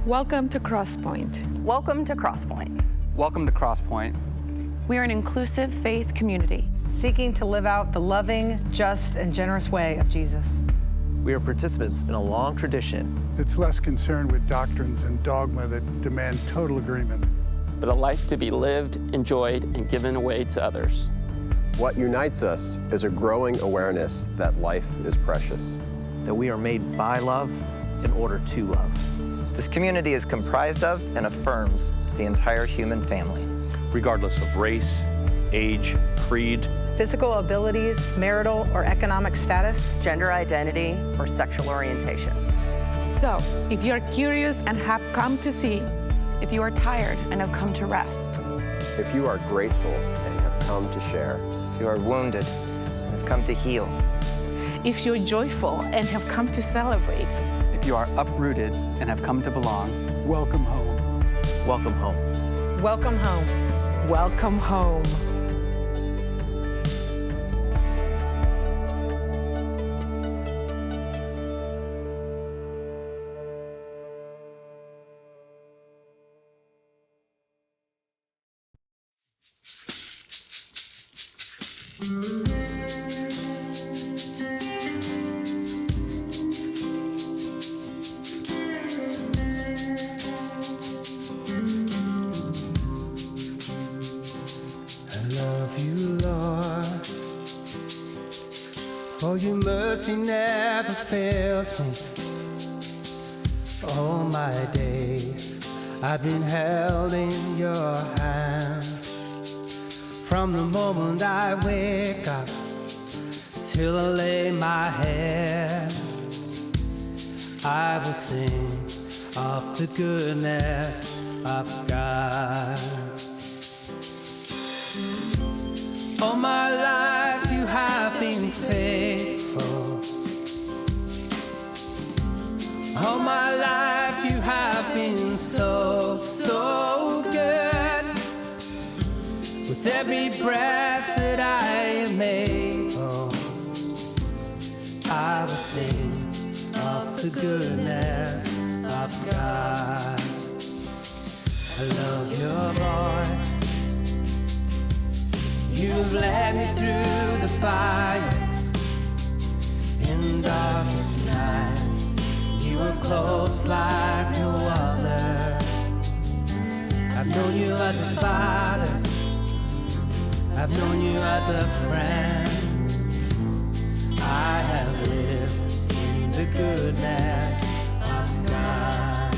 Welcome to Crosspointe. Welcome to Crosspointe. Welcome to Crosspointe. We are an inclusive faith community seeking to live out the loving, just, and generous way of Jesus. We are participants in a long tradition. It's less concerned with doctrines and dogma that demand total agreement, but a life to be lived, enjoyed, and given away to others. What unites us is a growing awareness that life is precious. That we are made by love in order to love. This community is comprised of and affirms the entire human family. Regardless of race, age, creed, physical abilities, marital or economic status, gender identity, or sexual orientation. So, if you're curious and have come to see, if you are tired and have come to rest, if you are grateful and have come to share, if you are wounded and have come to heal, if you're joyful and have come to celebrate, if you are uprooted and have come to belong, welcome home. Welcome home. Welcome home. Welcome home. For your mercy never fails me. All my days I've been held in your hand. From the moment I wake up till I lay my head, I will sing of the goodness of God. All my life you have been faithful. All my life you have been so, so good. With every breath that I am able, I will sing of the goodness of God. I love your voice. You've led me through the fire. In darkest night, you were close like no other. I've known you as a father. I've known you as a friend. I have lived in the goodness of God.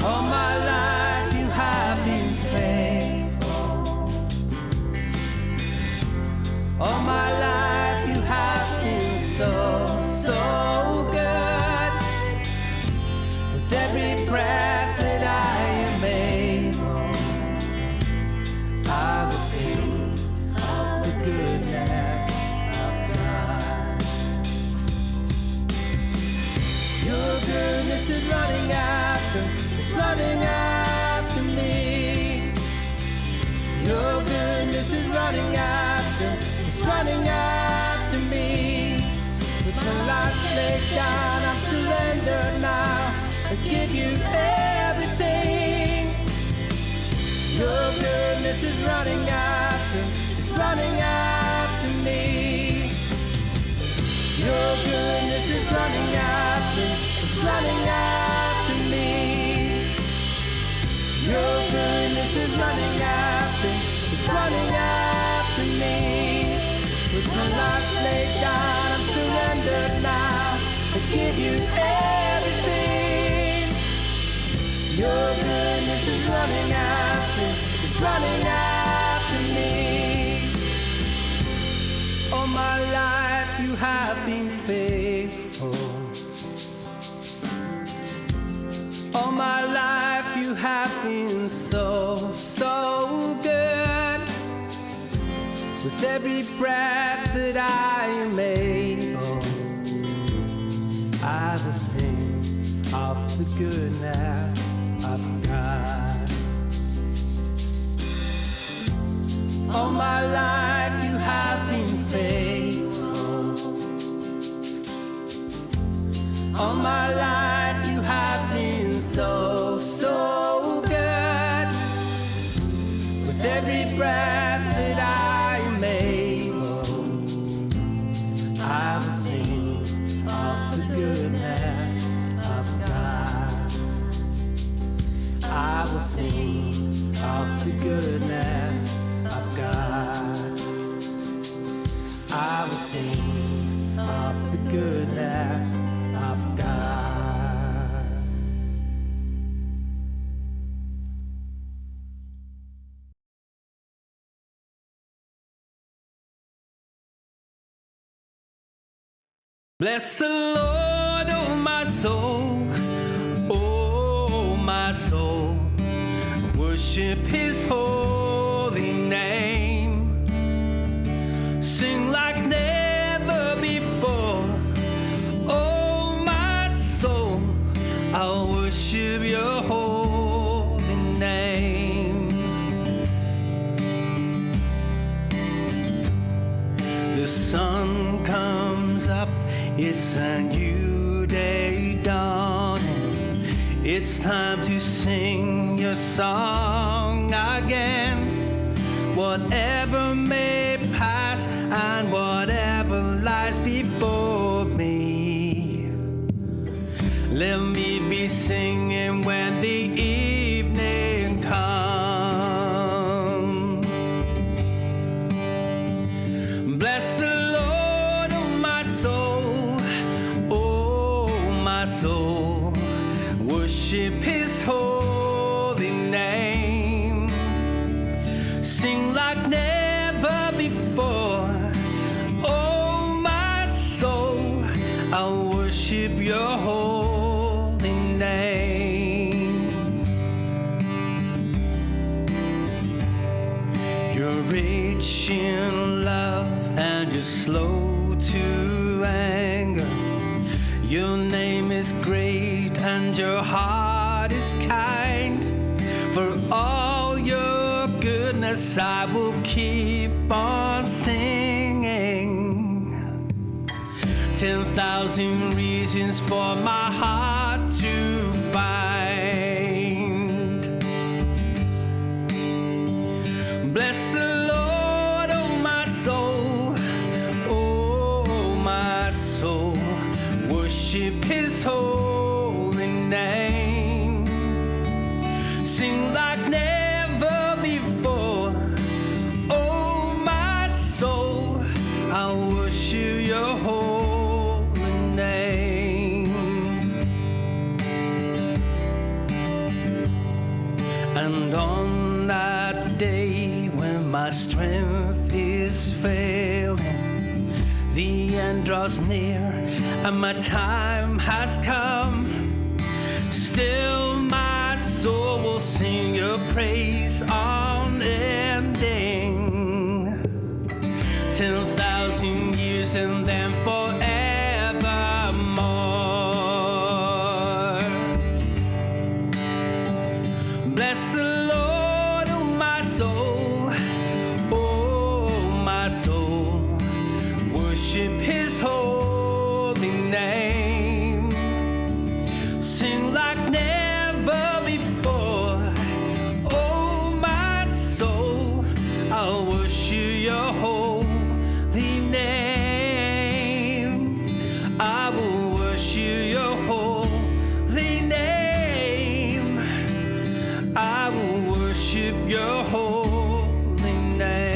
All my life you have been faithful. All my life you have been so, so good. With every breath that I am able, I will sing of the goodness of God. Your goodness is running after, it's running after me. Your goodness is running after, it's running after me. With my life laid down, I'm surrendered now. I give you everything. Your goodness is running after, it's running after me. Your goodness is running after, it's running after me. Your goodness is running after, it's running after me. With my life laid down, I'm surrendered now. I give you everything. Your goodness is running after, it's running after me. All my life you have been faithful. All my life you have been so, so good. With every breath that I am able, I will sing of the goodness of God. All my life you have been faithful. All my life I will sing of the goodness of God. I will sing of the goodness of God. Bless the Lord, oh my soul, oh my soul. Worship His holy name. Sing like never before, oh my soul. I'll worship Your holy name. The sun comes up, it's a new day dawning. It's time to sing Your song again. Whatever may pass and whatever lies before me, let me be singing when the evening comes. Bless the Lord, oh my soul, oh my soul. Worship His holy name. Sing like never before, oh my soul. I'll worship Your holy name. You're rich in love and You're slow to anger. Your name is great and Your heart is kind. For all Your goodness I will keep on singing. 10,000 reasons for my heart to find. Bless the Lord, oh my soul, oh my soul. Worship His holy name. Sing like never before, oh my soul. I'll worship Your holy name. And on that day when my strength is failing, the end draws near and my time has come, still my soul will sing Your praise unending. 10,000 years and then forevermore. Bless the Lord, oh my soul, oh my soul. Worship His holy name. Sing like never before, oh my soul. I'll worship Your holy name. I will worship Your holy name. I will worship Your holy name.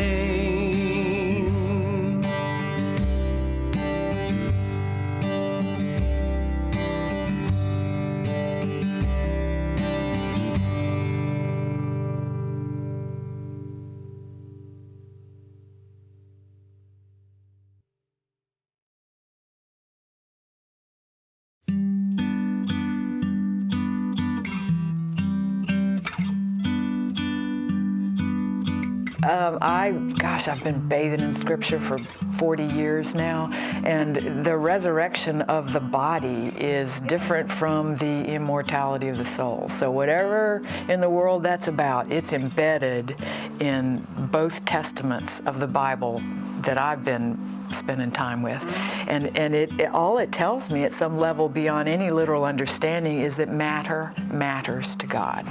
I've been bathing in Scripture for 40 years now, and the resurrection of the body is different from the immortality of the soul. So whatever in the world that's about, it's embedded in both testaments of the Bible that I've been spending time with. And it all it tells me at some level beyond any literal understanding is that matter matters to God.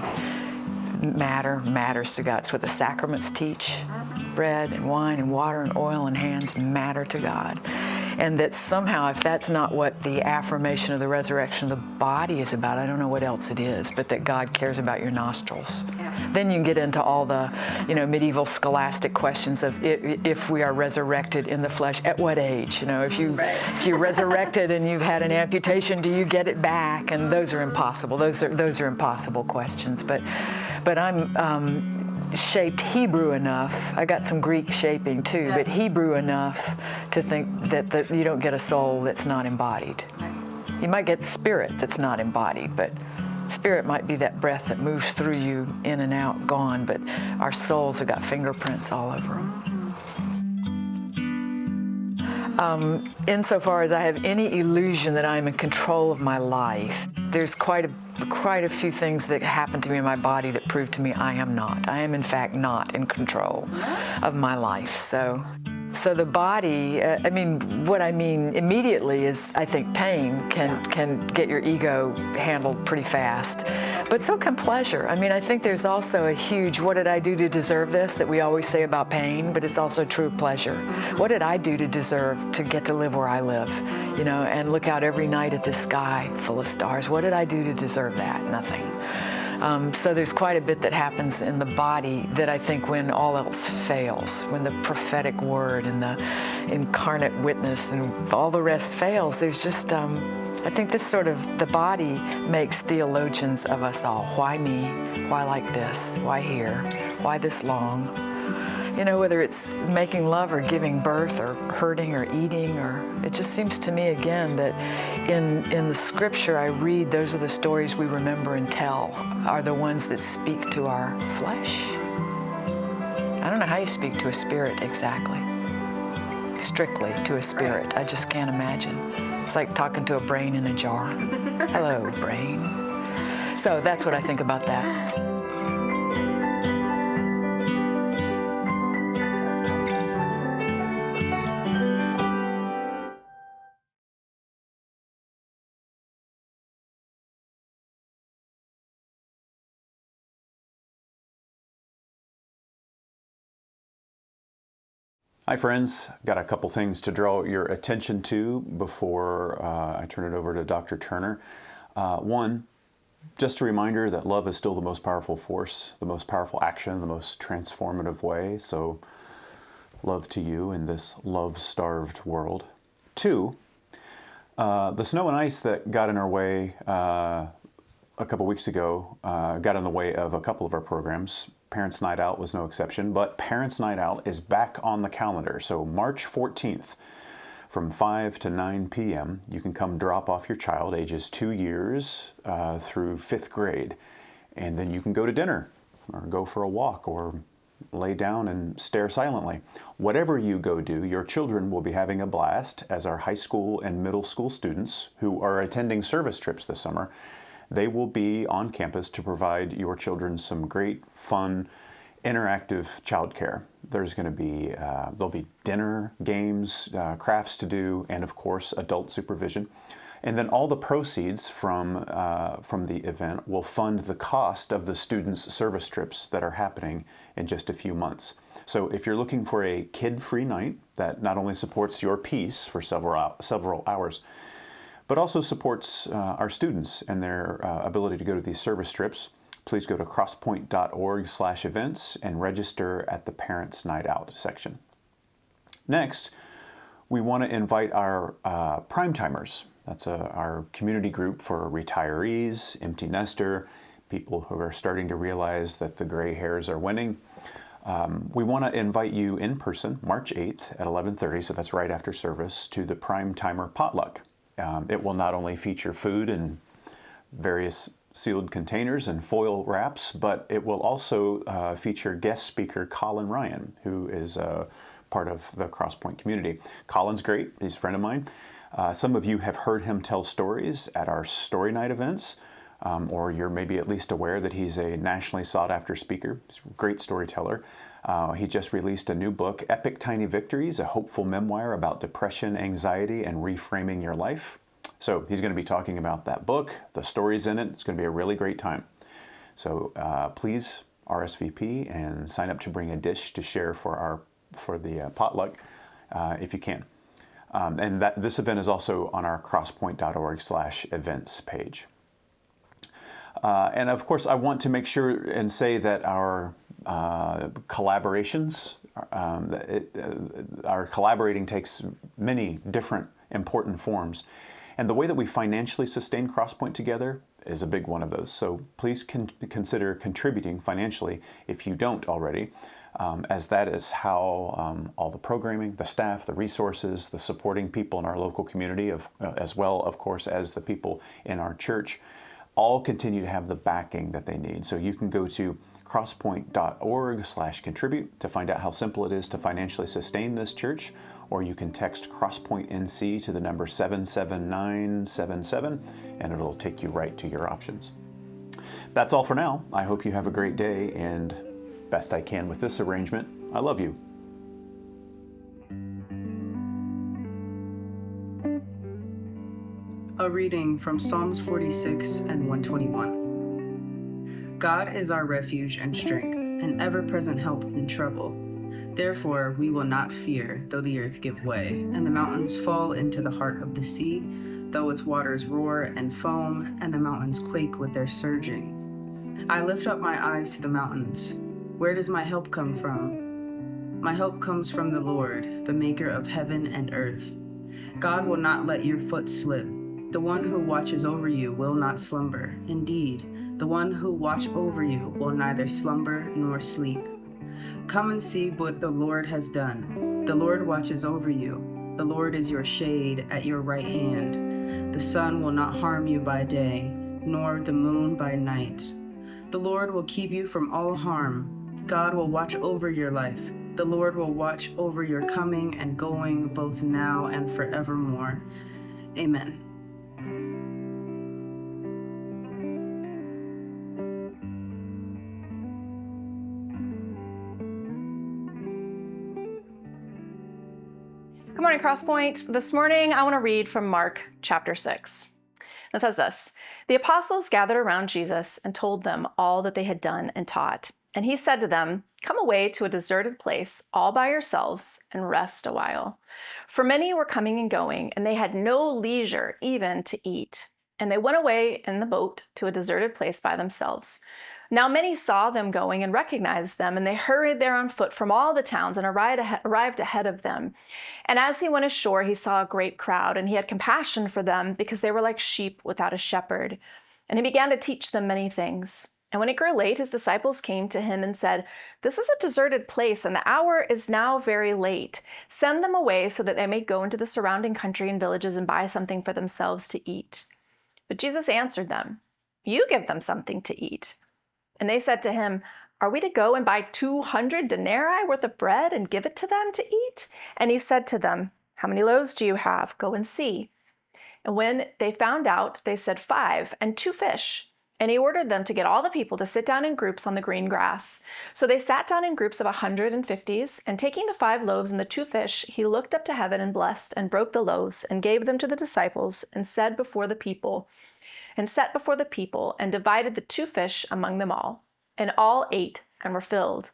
Matter matters to God. It's what the sacraments teach. Bread and wine and water and oil and hands matter to God. and that somehow if that's not what the affirmation of the resurrection of the body is about, I don't know what else it is, but that God cares about your nostrils. Then you can get into all the, medieval scholastic questions of if we are resurrected in the flesh, at what age? If you're resurrected and you've had an amputation, do you get it back? And those are impossible. Those are impossible questions. But I'm shaped Hebrew enough. I got some Greek shaping too, but Hebrew enough to think that you don't get a soul that's not embodied. You might get spirit that's not embodied, but spirit might be that breath that moves through you, in and out, gone, but our souls have got fingerprints all over them. Insofar as I have any illusion that I'm in control of my life, there's quite a few things that happen to me in my body that prove to me I am not. I am, in fact, not in control of my life. So the body, what I mean immediately is I think pain can get your ego handled pretty fast, but so can pleasure. I think there's also a huge, what did I do to deserve this, that we always say about pain, but it's also true of pleasure. What did I do to deserve to get to live where I live, and look out every night at the sky full of stars? What did I do to deserve that? Nothing. So there's quite a bit that happens in the body that I think when all else fails, when the prophetic word and the incarnate witness and all the rest fails, there's just, I think this sort of, the body makes theologians of us all. Why me? Why like this? Why here? Why this long? Whether it's making love or giving birth or hurting or eating, or it just seems to me again that in the scripture I read, those are the stories we remember and tell, are the ones that speak to our flesh. I don't know how you speak to a spirit exactly, strictly to a spirit. I just can't imagine. It's like talking to a brain in a jar. Hello, brain. So that's what I think about that. Hi friends, got a couple things to draw your attention to before I turn it over to Dr. Turner. One, just a reminder that love is still the most powerful force, the most powerful action, the most transformative way. So love to you in this love-starved world. Two, the snow and ice that got in our way a couple weeks ago got in the way of a couple of our programs. Parents' Night Out was no exception, but Parents' Night Out is back on the calendar. So March 14th from 5 to 9 p.m., you can come drop off your child ages 2 years through 5th grade. And then you can go to dinner or go for a walk or lay down and stare silently. Whatever you go do, your children will be having a blast as our high school and middle school students who are attending service trips this summer. They will be on campus to provide your children some great, fun, interactive childcare. There's going to be, there'll be dinner, games, crafts to do, and of course, adult supervision. And then all the proceeds from the event will fund the cost of the students' service trips that are happening in just a few months. So if you're looking for a kid-free night that not only supports your peace for several hours, but also supports our students and their ability to go to these service trips, please go to crosspoint.org/events and register at the Parents' Night Out section. Next, we want to invite our prime timers. That's our community group for retirees, empty nester, people who are starting to realize that the gray hairs are winning. We want to invite you in person, March 8th at 11:30, so that's right after service, to the Prime Timer Potluck. It will not only feature food in various sealed containers and foil wraps, but it will also feature guest speaker Colin Ryan, who is part of the Crosspointe community. Colin's great. He's a friend of mine. Some of you have heard him tell stories at our story night events, or you're maybe at least aware that he's a nationally sought-after speaker. He's a great storyteller. He just released a new book, Epic Tiny Victories, a hopeful memoir about depression, anxiety, and reframing your life. So he's going to be talking about that book, the stories in it. It's going to be a really great time. So please RSVP and sign up to bring a dish to share for the potluck if you can. And this event is also on our crosspoint.org/events page. And of course, I want to make sure and say that our collaborations, our collaborating takes many different important forms. And the way that we financially sustain Crosspointe together is a big one of those. So please consider contributing financially if you don't already, as that is how all the programming, the staff, the resources, the supporting people in our local community, as well, of course, as the people in our church, all continue to have the backing that they need. So you can go to crosspoint.org/contribute to find out how simple it is to financially sustain this church, or you can text crosspointenc to the number 77977, and it'll take you right to your options. That's all for now. I hope you have a great day, and best I can with this arrangement, I love you. A reading from Psalms 46 and 121. God is our refuge and strength, an ever-present help in trouble. Therefore we will not fear, though the earth give way, and the mountains fall into the heart of the sea, though its waters roar and foam, and the mountains quake with their surging. I lift up my eyes to the mountains. Where does my help come from? My help comes from the Lord, the maker of heaven and earth. God will not let your foot slip. The one who watches over you will not slumber. Indeed, the one who watches over you will neither slumber nor sleep. Come and see what the Lord has done. The Lord watches over you. The Lord is your shade at your right hand. The sun will not harm you by day, nor the moon by night. The Lord will keep you from all harm. God will watch over your life. The Lord will watch over your coming and going, both now and forevermore. Amen. Good morning, Crosspointe. This morning, I want to read from Mark chapter 6. It says this: The apostles gathered around Jesus and told them all that they had done and taught. And he said to them, Come away to a deserted place all by yourselves and rest a while. For many were coming and going, and they had no leisure even to eat. And they went away in the boat to a deserted place by themselves. Now many saw them going and recognized them, and they hurried there on foot from all the towns and arrived ahead of them. And as he went ashore, he saw a great crowd, and he had compassion for them because they were like sheep without a shepherd. And he began to teach them many things. And when it grew late, his disciples came to him and said, This is a deserted place, and the hour is now very late. Send them away so that they may go into the surrounding country and villages and buy something for themselves to eat. But Jesus answered them, You give them something to eat. And they said to him, Are we to go and buy 200 denarii worth of bread and give it to them to eat? And he said to them, How many loaves do you have? Go and see. And when they found out, they said 5 and 2 fish. And he ordered them to get all the people to sit down in groups on the green grass. So they sat down in groups of 150s, and taking the 5 loaves and the 2 fish, he looked up to heaven and blessed and broke the loaves and gave them to the disciples and set before the people, and divided the 2 fish among them all. And all ate and were filled.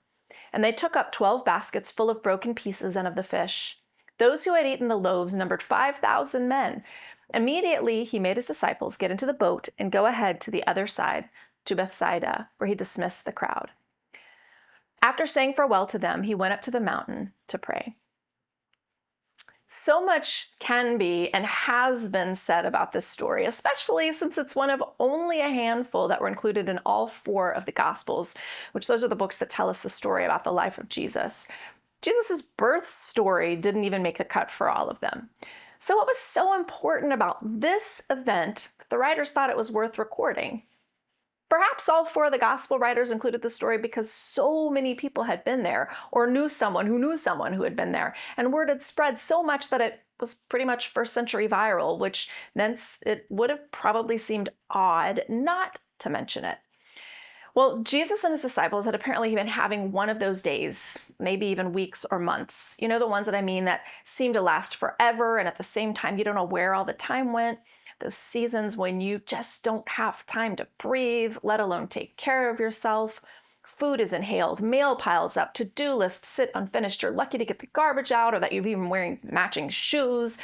And they took up 12 baskets full of broken pieces and of the fish. Those who had eaten the loaves numbered 5,000 men. Immediately he made his disciples get into the boat and go ahead to the other side, to Bethsaida, where he dismissed the crowd. After saying farewell to them, he went up to the mountain to pray. So much can be and has been said about this story, especially since it's one of only a handful that were included in all 4 of the Gospels, which those are the books that tell us the story about the life of Jesus. Jesus' birth story didn't even make the cut for all of them. So what was so important about this event that the writers thought it was worth recording? Perhaps all 4 of the gospel writers included the story because so many people had been there or knew someone who had been there, and word had spread so much that it was pretty much first century viral, which meant it would have probably seemed odd not to mention it. Well, Jesus and his disciples had apparently been having one of those days, maybe even weeks or months. You know, the ones that I mean that seem to last forever, and at the same time, you don't know where all the time went. Those seasons when you just don't have time to breathe, let alone take care of yourself. Food is inhaled, mail piles up, to-do lists sit unfinished. You're lucky to get the garbage out or that you're even wearing matching shoes.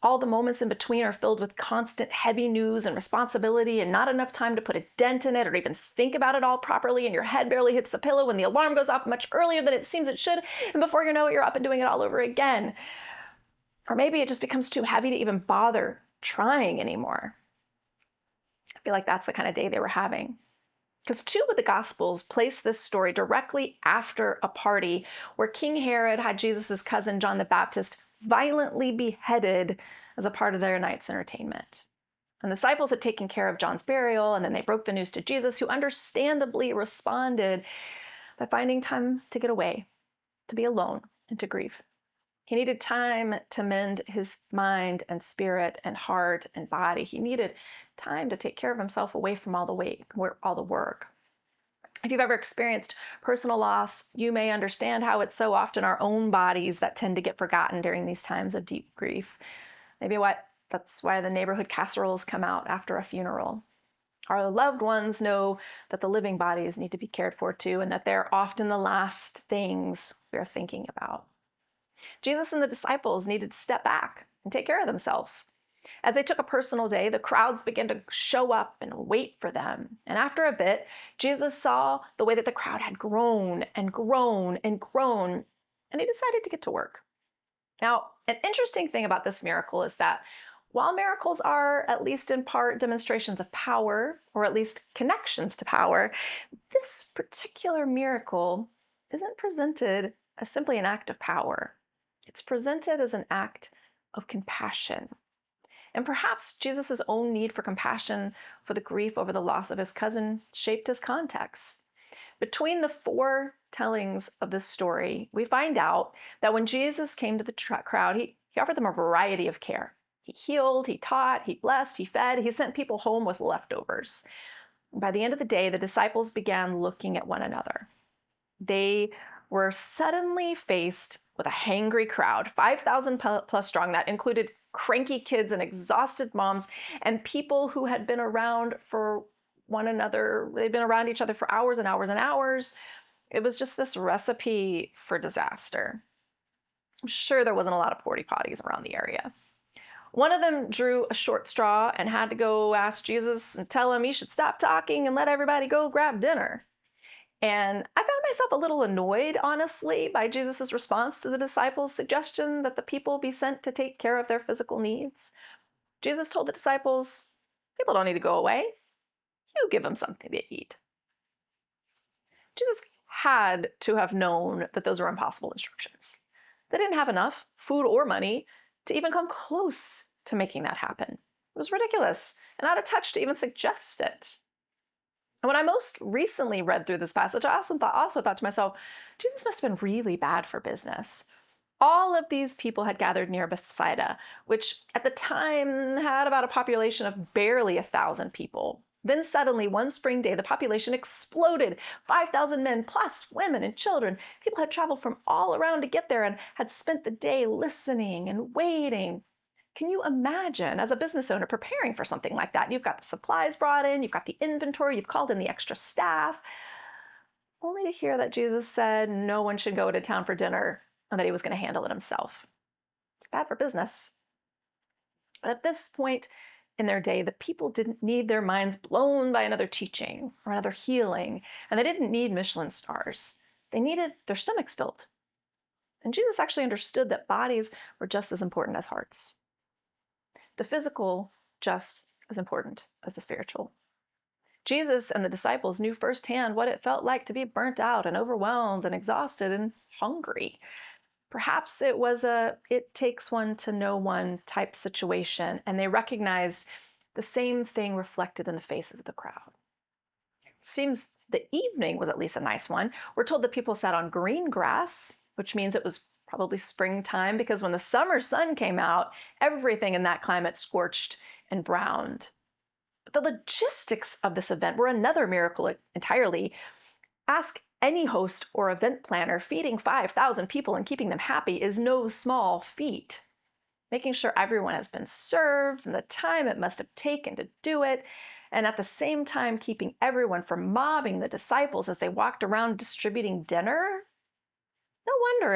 All the moments in between are filled with constant heavy news and responsibility and not enough time to put a dent in it or even think about it all properly, and your head barely hits the pillow when the alarm goes off much earlier than it seems it should, and before you know it, you're up and doing it all over again. Or maybe it just becomes too heavy to even bother trying anymore. I feel like that's the kind of day they were having. Because two of the Gospels place this story directly after a party where King Herod had Jesus' cousin John the Baptist violently beheaded as a part of their night's entertainment. And the disciples had taken care of John's burial, and then they broke the news to Jesus, who understandably responded by finding time to get away, to be alone, and to grieve. He needed time to mend his mind and spirit and heart and body. He needed time to take care of himself away from all the work. If you've ever experienced personal loss, you may understand how it's so often our own bodies that tend to get forgotten during these times of deep grief. That's why the neighborhood casseroles come out after a funeral. Our loved ones know that the living bodies need to be cared for too, and that they're often the last things we're thinking about. Jesus and the disciples needed to step back and take care of themselves. As they took a personal day, the crowds began to show up and wait for them. And after a bit, Jesus saw the way that the crowd had grown and grown and grown, and he decided to get to work. Now, an interesting thing about this miracle is that while miracles are, at least in part, demonstrations of power, or at least connections to power, this particular miracle isn't presented as simply an act of power. It's presented as an act of compassion. And perhaps Jesus' own need for compassion for the grief over the loss of his cousin shaped his context. Between the four tellings of this story, we find out that when Jesus came to the crowd, he offered them a variety of care. He healed, he taught, he blessed, he fed, he sent people home with leftovers. And by the end of the day, the disciples began looking at one another. They were suddenly faced with a hangry crowd, 5,000 plus strong. That included cranky kids and exhausted moms and people who had been around for one another. They'd been around each other for hours and hours and hours. It was just this recipe for disaster. I'm sure there wasn't a lot of porta potties around the area. One of them drew a short straw and had to go ask Jesus and tell him he should stop talking and let everybody go grab dinner. And I found myself a little annoyed, honestly, by Jesus' response to the disciples' suggestion that the people be sent to take care of their physical needs. Jesus told the disciples, people don't need to go away. You give them something to eat. Jesus had to have known that those were impossible instructions. They didn't have enough food or money to even come close to making that happen. It was ridiculous and out of touch to even suggest it. And when I most recently read through this passage, I also thought to myself, Jesus must have been really bad for business. All of these people had gathered near Bethsaida, which at the time had about a population of barely 1,000 people. Then suddenly, one spring day, the population exploded. 5,000 men, plus women and children. People had traveled from all around to get there and had spent the day listening and waiting. Can you imagine, as a business owner, preparing for something like that? You've got the supplies brought in, you've got the inventory, you've called in the extra staff, only to hear that Jesus said no one should go to town for dinner and that he was going to handle it himself. It's bad for business. But at this point in their day, the people didn't need their minds blown by another teaching or another healing, and they didn't need Michelin stars. They needed their stomachs filled. And Jesus actually understood that bodies were just as important as hearts. The physical just as important as the spiritual. Jesus and the disciples knew firsthand what it felt like to be burnt out and overwhelmed and exhausted and hungry. Perhaps it was a it takes one to know one type situation, and they recognized the same thing reflected in the faces of the crowd. It seems the evening was at least a nice one. We're told that people sat on green grass, which means it was probably springtime, because when the summer sun came out, everything in that climate scorched and browned. But the logistics of this event were another miracle entirely. Ask any host or event planner, feeding 5,000 people and keeping them happy is no small feat. Making sure everyone has been served and the time it must have taken to do it, and at the same time keeping everyone from mobbing the disciples as they walked around distributing dinner? No wonder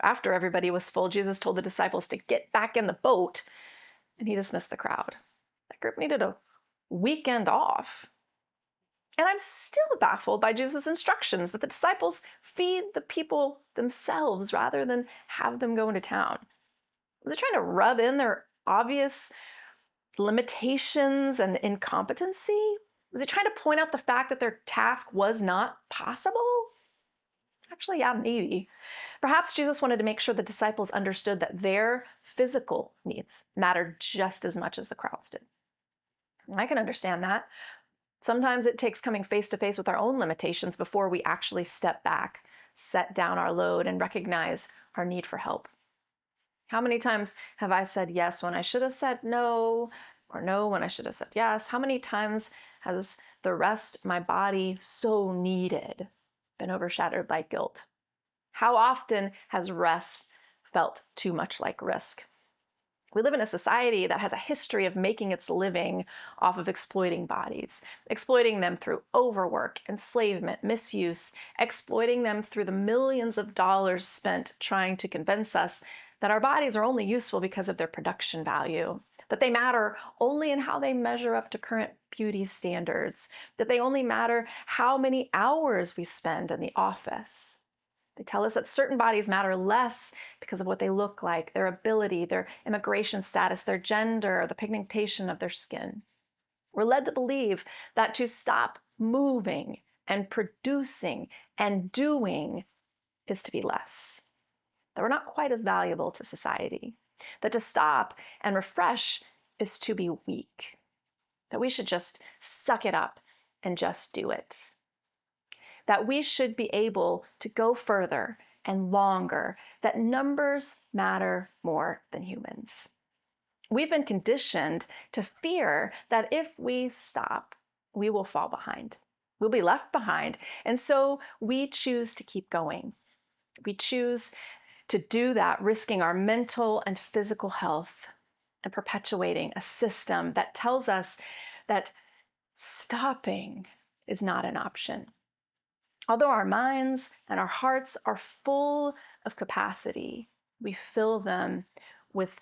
after everybody was full, Jesus told the disciples to get back in the boat, and he dismissed the crowd. That group needed a weekend off. And I'm still baffled by Jesus' instructions that the disciples feed the people themselves rather than have them go into town. Was he trying to rub in their obvious limitations and incompetency? Was he trying to point out the fact that their task was not possible? Actually, yeah, maybe. Perhaps Jesus wanted to make sure the disciples understood that their physical needs mattered just as much as the crowds did. I can understand that. Sometimes it takes coming face to face with our own limitations before we actually step back, set down our load, and recognize our need for help. How many times have I said yes when I should have said no, or no when I should have said yes? How many times has the rest my body so needed been overshadowed by guilt? How often has rest felt too much like risk? We live in a society that has a history of making its living off of exploiting bodies, exploiting them through overwork, enslavement, misuse, exploiting them through the millions of dollars spent trying to convince us that our bodies are only useful because of their production value, that they matter only in how they measure up to current beauty standards, that they only matter how many hours we spend in the office. They tell us that certain bodies matter less because of what they look like, their ability, their immigration status, their gender, the pigmentation of their skin. We're led to believe that to stop moving and producing and doing is to be less, that we're not quite as valuable to society, that to stop and refresh is to be weak, that we should just suck it up and just do it, that we should be able to go further and longer, that numbers matter more than humans. We've been conditioned to fear that if we stop, we will fall behind. We'll be left behind. And so we choose to keep going. We choose to do that, risking our mental and physical health and perpetuating a system that tells us that stopping is not an option. Although our minds and our hearts are full of capacity, we fill them with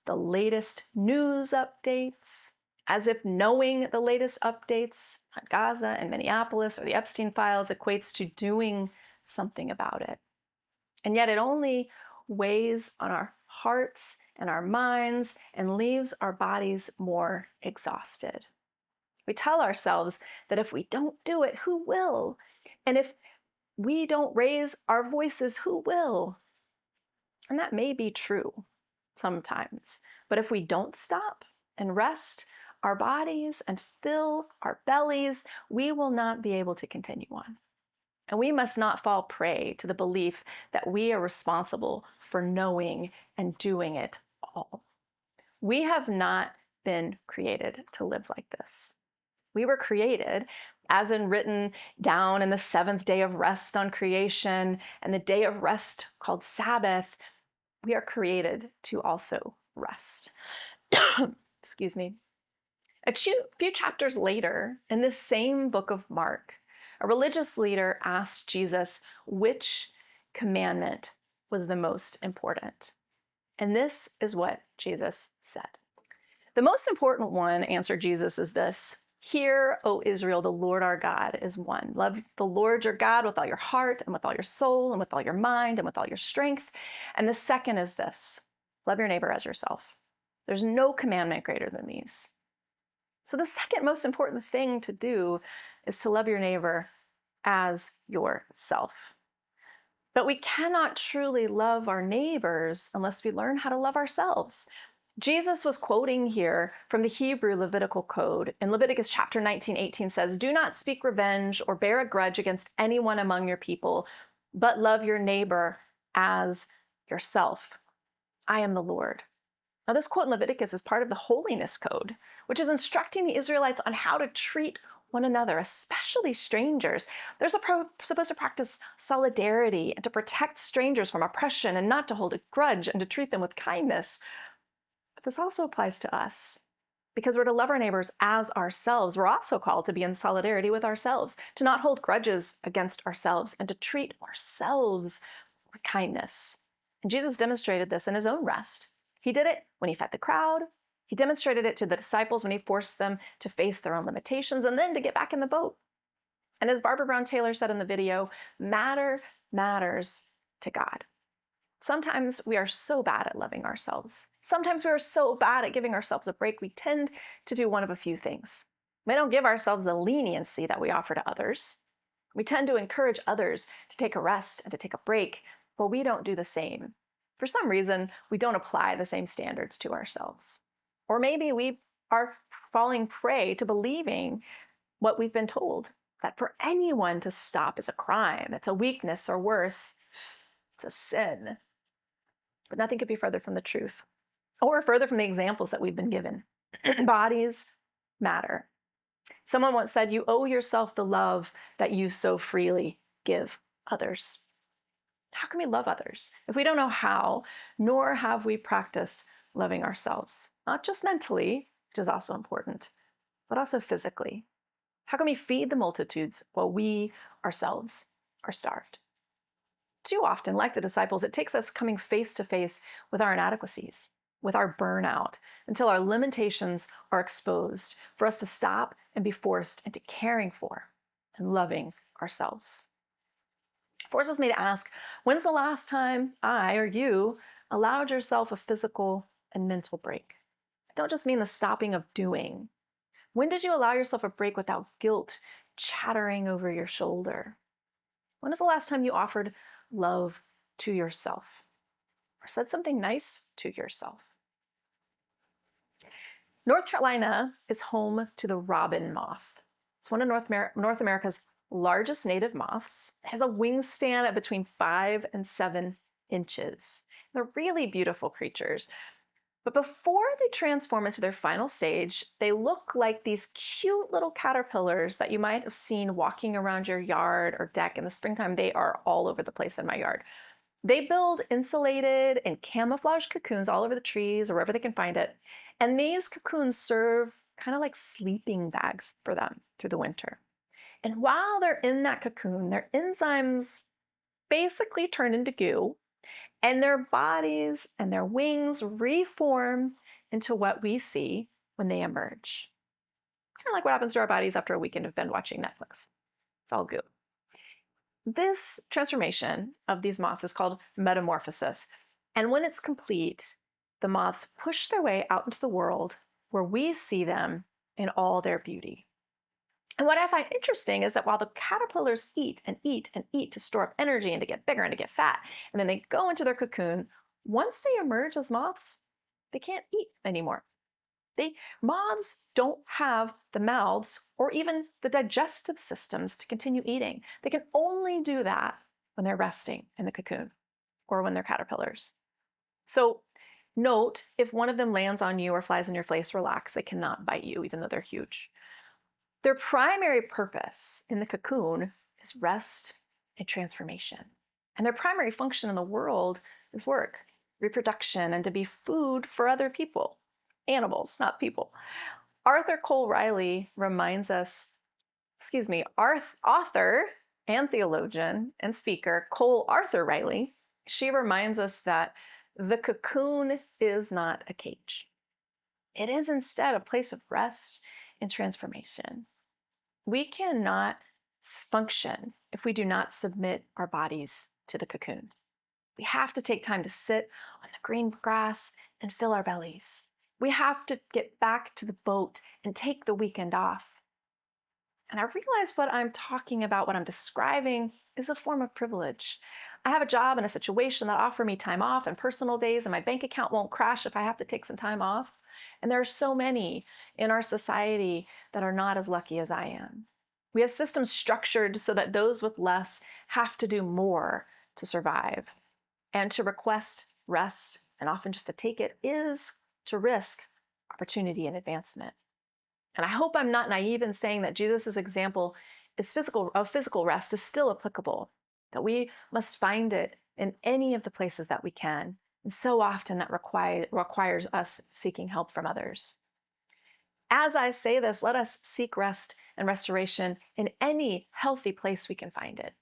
the latest news updates, as if knowing the latest updates on Gaza and Minneapolis or the Epstein files equates to doing something about it. And yet it only weighs on our hearts and our minds and leaves our bodies more exhausted. We tell ourselves that if we don't do it, who will? And if we don't raise our voices, who will? And that may be true sometimes. But if we don't stop and rest our bodies and fill our bellies, we will not be able to continue on. And we must not fall prey to the belief that we are responsible for knowing and doing it all. We have not been created to live like this. We were created, as in written down in the seventh day of rest on creation and the day of rest called Sabbath, we are created to also rest. Excuse me. A few chapters later, in this same book of Mark, a religious leader asked Jesus which commandment was the most important. And this is what Jesus said. The most important one, answered Jesus, is this: Hear, O Israel, the Lord our God is one. Love the Lord your God with all your heart and with all your soul and with all your mind and with all your strength. And the second is this: love your neighbor as yourself. There's no commandment greater than these. So the second most important thing to do is to love your neighbor as yourself. But we cannot truly love our neighbors unless we learn how to love ourselves. Jesus was quoting here from the Hebrew Levitical code. In Leviticus chapter 19:18 says, "Do not speak revenge or bear a grudge against anyone among your people, but love your neighbor as yourself. I am the Lord." Now, this quote in Leviticus is part of the holiness code, which is instructing the Israelites on how to treat one another, especially strangers. They're supposed to practice solidarity and to protect strangers from oppression and not to hold a grudge and to treat them with kindness. But this also applies to us. because we're to love our neighbors as ourselves. We're also called to be in solidarity with ourselves, to not hold grudges against ourselves, and to treat ourselves with kindness. And Jesus demonstrated this in his own rest. He did it when he fed the crowd. He demonstrated it to the disciples when he forced them to face their own limitations and then to get back in the boat. And as Barbara Brown Taylor said in the video, matter matters to God. Sometimes we are so bad at loving ourselves. Sometimes we are so bad at giving ourselves a break, we tend to do one of a few things. We don't give ourselves the leniency that we offer to others. We tend to encourage others to take a rest and to take a break, but we don't do the same. For some reason, we don't apply the same standards to ourselves. Or maybe we are falling prey to believing what we've been told, that for anyone to stop is a crime, it's a weakness, or worse, it's a sin. But nothing could be further from the truth, or further from the examples that we've been given. Bodies matter. Someone once said, you owe yourself the love that you so freely give others. How can we love others if we don't know how, nor have we practiced loving ourselves? Not just mentally, which is also important, but also physically. How can we feed the multitudes while we ourselves are starved? Too often, like the disciples, it takes us coming face to face with our inadequacies, with our burnout, until our limitations are exposed for us to stop and be forced into caring for and loving ourselves. It forces me to ask, when's the last time I or you allowed yourself a physical and mental break? I don't just mean the stopping of doing. When did you allow yourself a break without guilt chattering over your shoulder? When was the last time you offered love to yourself or said something nice to yourself? North Carolina is home to the robin moth. It's one of North America's largest native moths. It has a wingspan of between 5 and 7 inches. They're really beautiful creatures. But before they transform into their final stage, they look like these cute little caterpillars that you might have seen walking around your yard or deck in the springtime. They are all over the place in my yard. They build insulated and camouflage cocoons all over the trees or wherever they can find it. And these cocoons serve kind of like sleeping bags for them through the winter. And while they're in that cocoon, their enzymes basically turn into goo, and their bodies and their wings reform into what we see when they emerge. Kind of like what happens to our bodies after a weekend of binge watching Netflix. It's all goo. This transformation of these moths is called metamorphosis. And when it's complete, the moths push their way out into the world where we see them in all their beauty. And what I find interesting is that while the caterpillars eat and eat and eat to store up energy and to get bigger and to get fat, and then they go into their cocoon, once they emerge as moths, they can't eat anymore. Moths don't have the mouths or even the digestive systems to continue eating. They can only do that when they're resting in the cocoon or when they're caterpillars. So note, if one of them lands on you or flies in your face, relax. They cannot bite you, even though they're huge. Their primary purpose in the cocoon is rest and transformation. And their primary function in the world is work, reproduction, and to be food for other people. Animals, not people. Author and theologian and speaker Cole Arthur Riley, she reminds us that the cocoon is not a cage. It is instead a place of rest and transformation. We cannot function if we do not submit our bodies to the cocoon. We have to take time to sit on the green grass and fill our bellies. We have to get back to the boat and take the weekend off. And I realize what I'm talking about, what I'm describing, is a form of privilege. I have a job and a situation that offer me time off and personal days, and my bank account won't crash if I have to take some time off. And there are so many in our society that are not as lucky as I am. We have systems structured so that those with less have to do more to survive. And to request rest, and often just to take it, is to risk opportunity and advancement. And I hope I'm not naive in saying that Jesus' example of physical rest is still applicable, that we must find it in any of the places that we can. And so often that requires us seeking help from others. As I say this, let us seek rest and restoration in any healthy place we can find it.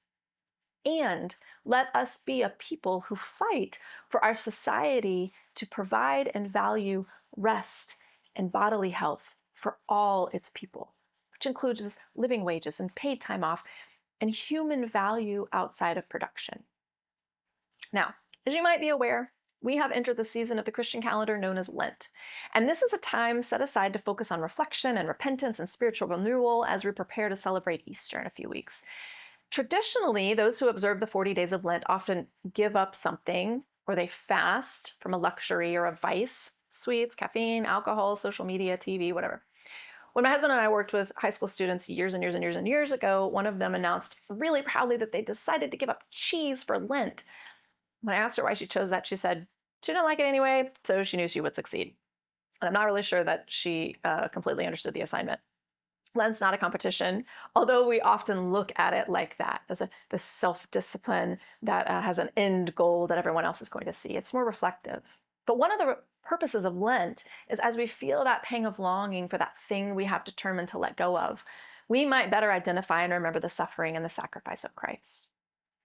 And let us be a people who fight for our society to provide and value rest and bodily health for all its people, which includes living wages and paid time off and human value outside of production. Now, as you might be aware, we have entered the season of the Christian calendar known as Lent. And this is a time set aside to focus on reflection and repentance and spiritual renewal as we prepare to celebrate Easter in a few weeks. Traditionally, those who observe the 40 days of Lent often give up something, or they fast from a luxury or a vice, sweets, caffeine, alcohol, social media, TV, whatever. When my husband and I worked with high school students years and years and years and years ago, one of them announced really proudly that they decided to give up cheese for Lent. When I asked her why she chose that, she said she didn't like it anyway, so she knew she would succeed. And I'm not really sure that she completely understood the assignment. Lent's not a competition, although we often look at it like that, as this self-discipline that has an end goal that everyone else is going to see. It's more reflective. But one of the purposes of Lent is as we feel that pang of longing for that thing we have determined to let go of, we might better identify and remember the suffering and the sacrifice of Christ.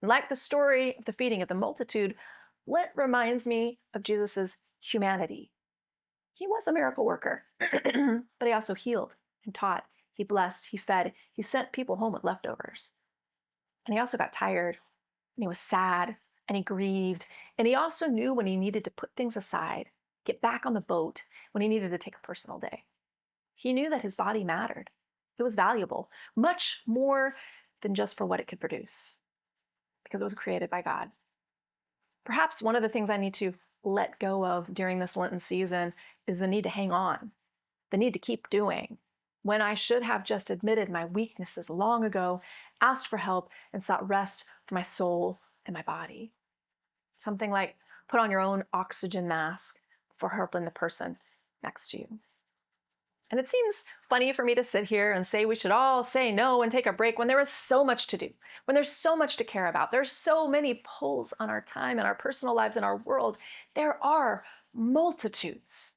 And like the story of the feeding of the multitude, Lent reminds me of Jesus's humanity. He was a miracle worker, but he also healed and taught. He blessed, he fed, he sent people home with leftovers. And he also got tired, and he was sad, and he grieved, and he also knew when he needed to put things aside, get back on the boat, when he needed to take a personal day. He knew that his body mattered. It was valuable, much more than just for what it could produce, because it was created by God. Perhaps one of the things I need to let go of during this Lenten season is the need to hang on, the need to keep doing, when I should have just admitted my weaknesses long ago, asked for help, and sought rest for my soul and my body. Something like put on your own oxygen mask before helping the person next to you. And it seems funny for me to sit here and say we should all say no and take a break when there is so much to do, when there's so much to care about. There's so many pulls on our time and our personal lives and our world. There are multitudes.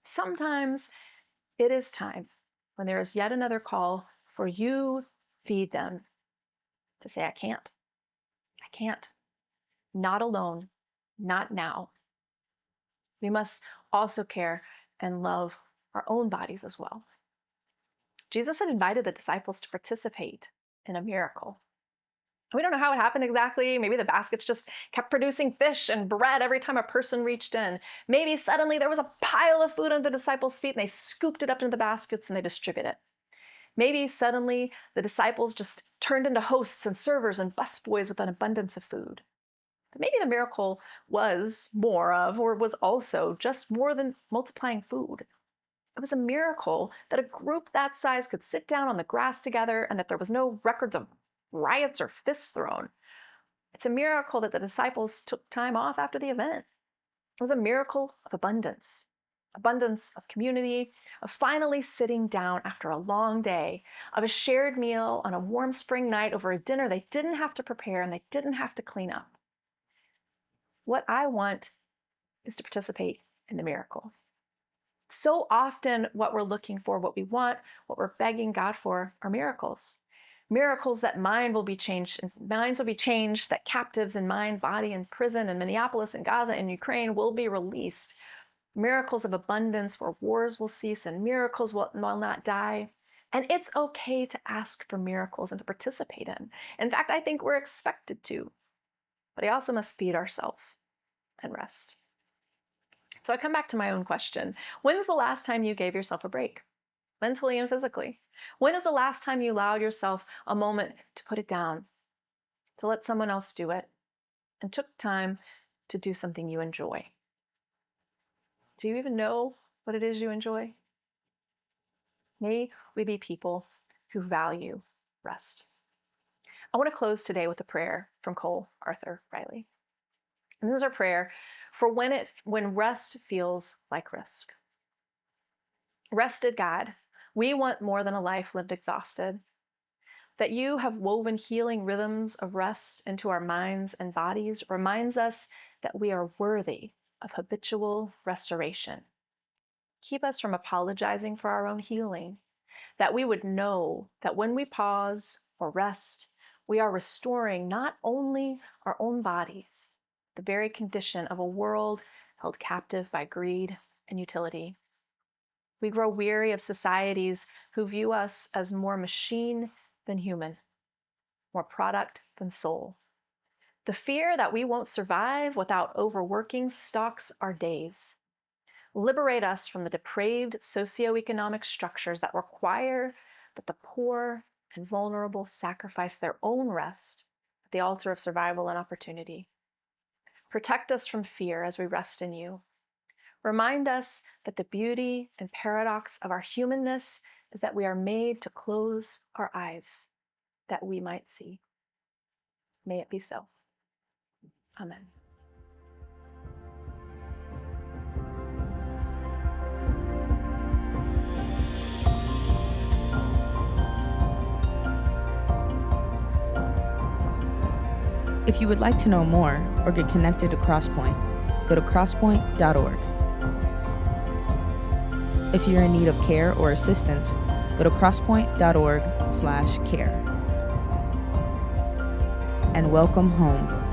Sometimes it is time, when there is yet another call for you, feed them, to say, I can't. I can't. Not alone. Not now. We must also care and love our own bodies as well. Jesus had invited the disciples to participate in a miracle. We don't know how it happened exactly. Maybe the baskets just kept producing fish and bread every time a person reached in. Maybe suddenly there was a pile of food under the disciples' feet and they scooped it up into the baskets and they distributed it. Maybe suddenly the disciples just turned into hosts and servers and busboys with an abundance of food. But maybe the miracle was more of, or was also just more than multiplying food. It was a miracle that a group that size could sit down on the grass together and that there was no records of riots or fists thrown. It's a miracle that the disciples took time off after the event. It was a miracle of abundance of community, of finally sitting down after a long day, of a shared meal on a warm spring night over a dinner they didn't have to prepare and they didn't have to clean up. What I want is to participate in the miracle. So often what we're looking for, what we want, what we're begging God for are miracles. Miracles that minds will be changed, that captives in mind, body, and prison in Minneapolis and Gaza and Ukraine will be released. Miracles of abundance where wars will cease and miracles will not die. And it's okay to ask for miracles and to participate in. In fact, I think we're expected to. But I also must feed ourselves and rest. So I come back to my own question. When's the last time you gave yourself a break? Mentally and physically? When is the last time you allowed yourself a moment to put it down, to let someone else do it, and took time to do something you enjoy? Do you even know what it is you enjoy? May we be people who value rest. I want to close today with a prayer from Cole Arthur Riley. And this is our prayer for when rest feels like risk. Rested God, we want more than a life lived exhausted. That you have woven healing rhythms of rest into our minds and bodies reminds us that we are worthy of habitual restoration. Keep us from apologizing for our own healing, that we would know that when we pause or rest, we are restoring not only our own bodies, the very condition of a world held captive by greed and utility. We grow weary of societies who view us as more machine than human, more product than soul. The fear that we won't survive without overworking stalks our days. Liberate us from the depraved socioeconomic structures that require that the poor and vulnerable sacrifice their own rest at the altar of survival and opportunity. Protect us from fear as we rest in you. Remind us that the beauty and paradox of our humanness is that we are made to close our eyes that we might see. May it be so. Amen. If you would like to know more or get connected to Crosspointe, go to crosspointenc.org. If you're in need of care or assistance, go to crosspointe.org/care. And welcome home.